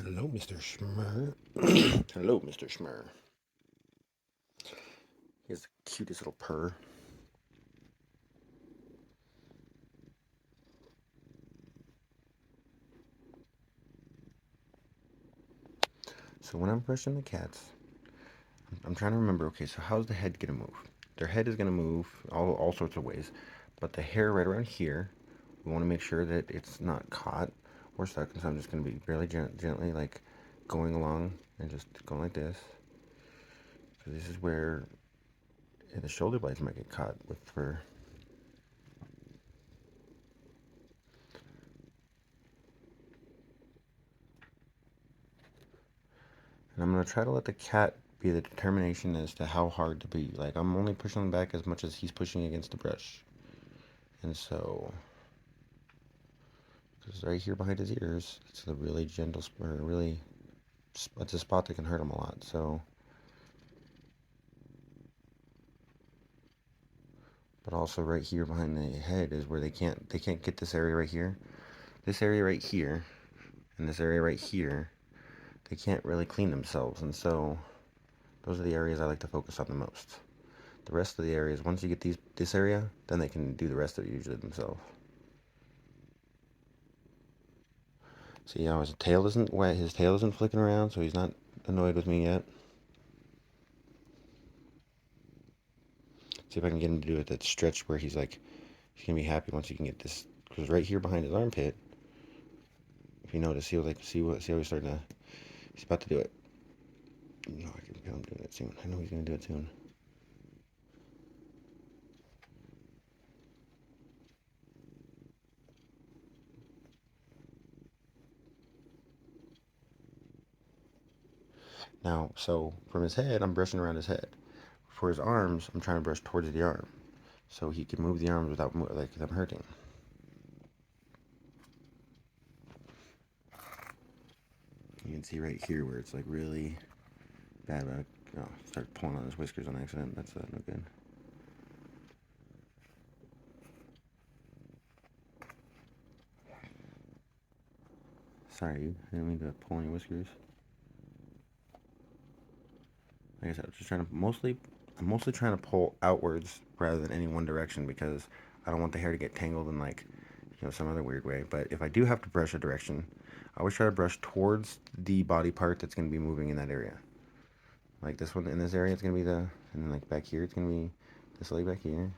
Hello, Mr. Shmurr. Hello, Mr. Shmurr. He has the cutest little purr. So when I'm brushing the cats, I'm trying to remember, okay, so how's the head going to move? Their head is going to move all sorts of ways, but the hair right around here, we want to make sure that it's not caught or stuck, and so I'm just going to be really gently, like, going along and just going like this. So this is where the shoulder blades might get caught with fur. And I'm going to try to let the cat be the determination as to how hard to be. Like, I'm only pushing him back as much as he's pushing against the brush. And so, because right here behind his ears, it's a really gentle, or really, it's a spot that can hurt him a lot. So, but also right here behind the head is where they can't get this area right here. This area right here, and this area right here, they can't really clean themselves. And so, those are the areas I like to focus on the most. The rest of the areas, once you get this area, then they can do the rest of it usually themselves. See how his tail isn't wet, his tail isn't flicking around, so he's not annoyed with me yet. See if I can get him to do it that stretch where he's like, he's gonna be happy once he can get this, because right here behind his armpit, if you notice, he'll like, see how he's starting to, he's about to do it. No, I can feel him doing it soon. I know he's gonna do it soon. Now, so from his head, I'm brushing around his head. For his arms, I'm trying to brush towards the arm, so he can move the arms without like them hurting. You can see right here where it's like really bad. Oh, start pulling on his whiskers on accident. That's no good. Sorry, I didn't mean to pull on your whiskers. Like I said, I'm mostly trying to pull outwards rather than any one direction because I don't want the hair to get tangled in like, some other weird way. But if I do have to brush a direction, I always try to brush towards the body part that's going to be moving in that area. Like this one, in this area, it's going to be and then like back here, it's going to be this leg back here.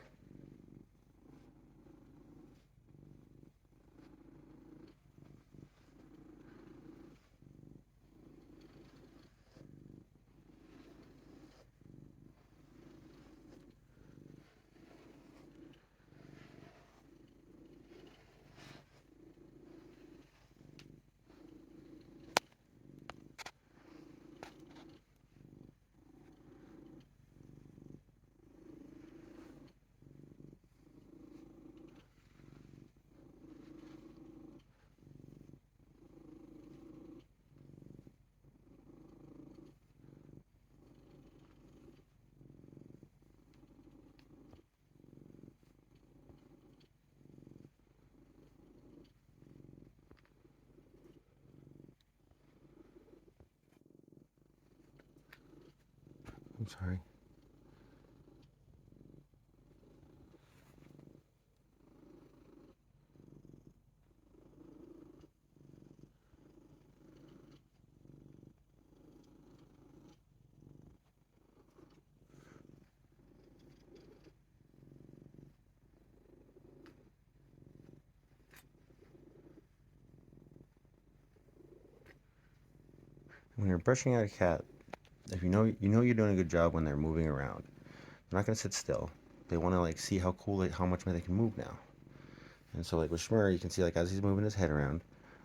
I'm sorry. When you're brushing out a cat, if you're doing a good job when they're moving around. They're not going to sit still. They want to like see how much they can move now. And so like with Shmurr, you can see like as he's moving his head around,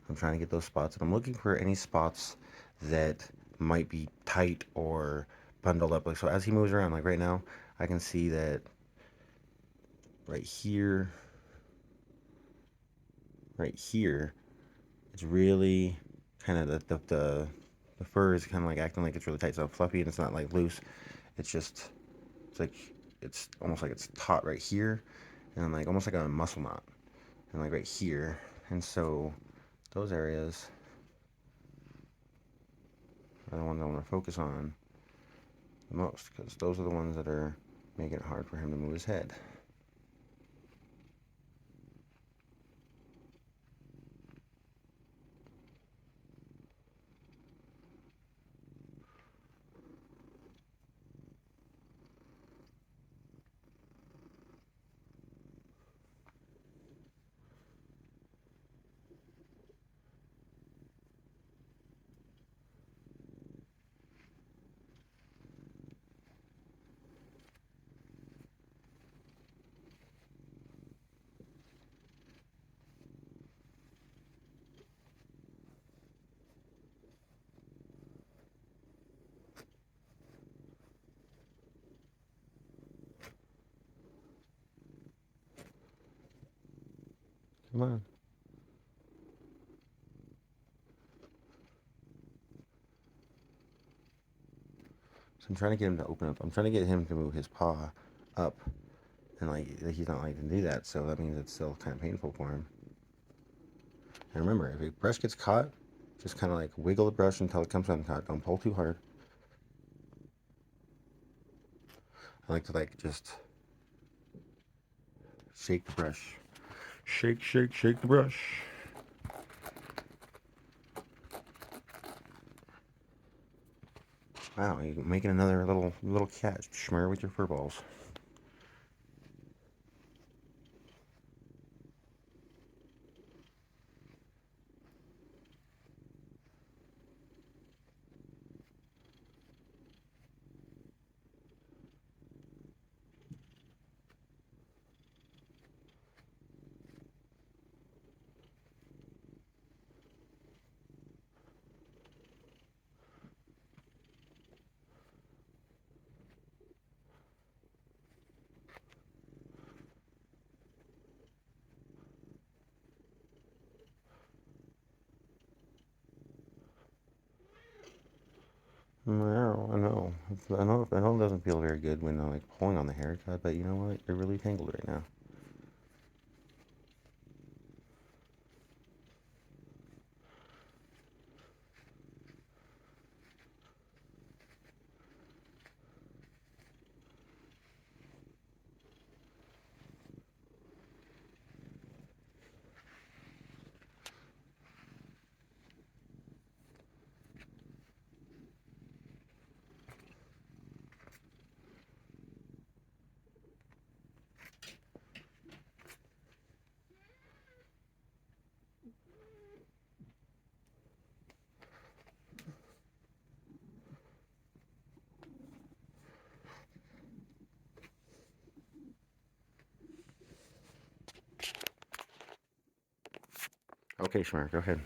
I'm trying to get those spots, and I'm looking for any spots that might be tight or bundled up. Like so, as he moves around, like right now, I can see that right here, right here, it's really kind of the fur is kind of like acting like it's really tight. So fluffy and it's not like loose. It's just it's like it's almost like it's taut right here, and like almost like a muscle knot, and like right here, and so those areas are the ones I want to focus on the most, because those are the ones that are making it hard for him to move his head. Come on. So I'm trying to get him to open up. I'm trying to get him to move his paw up, and like he's not liking to do that, so that means it's still kind of painful for him. And remember, if a brush gets caught, just kind of like wiggle the brush until it comes uncaught. Don't pull too hard. I like to like just shake the brush. Shake, shake, shake the brush. Wow, you're making another little cat shmurr with your fur balls. Well, I know. I know it doesn't feel very good when I'm like pulling on the haircut, but you know what? You're really tangled right now. Okay, Shmurr, go ahead.